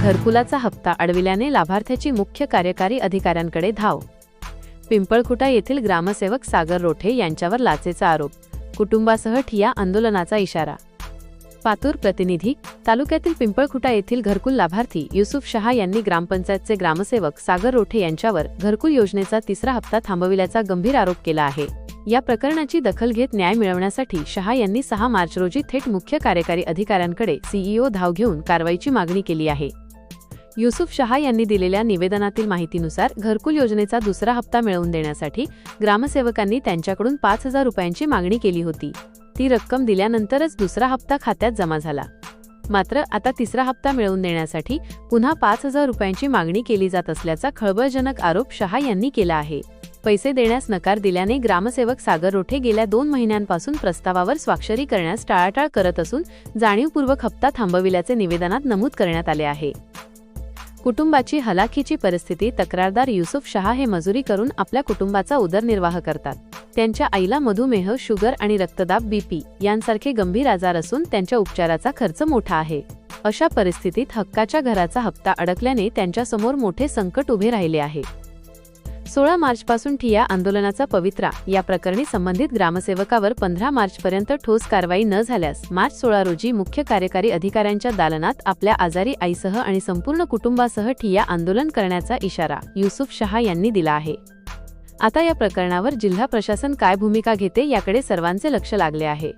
घरकुलाचा हप्ता अडविल्याने लाभार्थ्याची मुख्य कार्यकारी अधिकाऱ्यांकडे धाव। पिंपळखुटा येथील ग्रामसेवक सागर रोठे यांच्यावर लाचेचा आरोप, कुटुंबासह ठिय्या आंदोलनाचा इशारा। पातूर प्रतिनिधी। तालुक्यातील पिंपळखुटा येथील घरकुल लाभार्थी युसुफ शहा यांनी ग्रामपंचायतचे ग्रामसेवक सागर रोठे यांच्यावर घरकुल योजनेचा तिसरा हप्ता थांबविल्याचा गंभीर आरोप केला आहे। या प्रकरणाची दखल घेत न्याय मिळवण्यासाठी शहा यांनी 6 मार्च रोजी थेट मुख्य कार्यकारी अधिकाऱ्यांकडे सीईओ धाव घेऊन कारवाईची मागणी केली आहे। युसुफ शहा यांनी दिलेल्या निवेदनातील माहितीनुसार घरकुल योजनेचा दुसरा हप्ता मिळवून देण्यासाठी ग्रामसेवकांनी त्यांच्याकडून 5,000 रुपयांची मागणी केली होती। ती रक्कम दिल्यानंतरच दुसरा हप्ता खात्यात जमा झाला। मात्र आता तिसरा हप्ता मिळवून देण्यासाठी पुन्हा 5,000 रुपयांची मागणी केली जात असल्याचा खळबळजनक आरोप शहा यांनी केला आहे। पैसे देण्यास नकार दिल्याने ग्रामसेवक सागर रोठे गेल्या 2 महिन्यांपासून प्रस्तावावर स्वाक्षरी करण्यास टाळाटाळ करत असून जाणीवपूर्वक हप्ता थांबविल्याचे निवेदनात नमूद करण्यात आले आहे। कुटुंबाची हलाखीची परिस्थिती। तक्रारदार युसुफ शहा हे मजुरी करून आपल्या कुटुंबाचा उदरनिर्वाह करतात। त्यांच्या आईला मधुमेह, शुगर आणि रक्तदाब बीपी यांसारखे गंभीर आजार असून त्यांच्या उपचाराचा खर्च मोठा आहे। अशा परिस्थितीत हक्काच्या घराचा हप्ता अडकल्याने त्यांच्यासमोर मोठे संकट उभे राहिले आहे। 16 मार्चपासून ठिय्या आंदोलनाचा पवित्रा। या प्रकरणी संबंधित ग्रामसेवकावर 15 मार्चपर्यंत ठोस कारवाई न झाल्यास मार्च 16 रोजी मुख्य कार्यकारी अधिकाऱ्यांच्या दालनात आपल्या आजारी आईसह आणि संपूर्ण कुटुंबासह ठिय्या आंदोलन करण्याचा इशारा युसुफ शहा यांनी दिला आहे। आता या प्रकरणावर जिल्हा प्रशासन काय भूमिका घेते याकडे सर्वांचे लक्ष लागले आहे।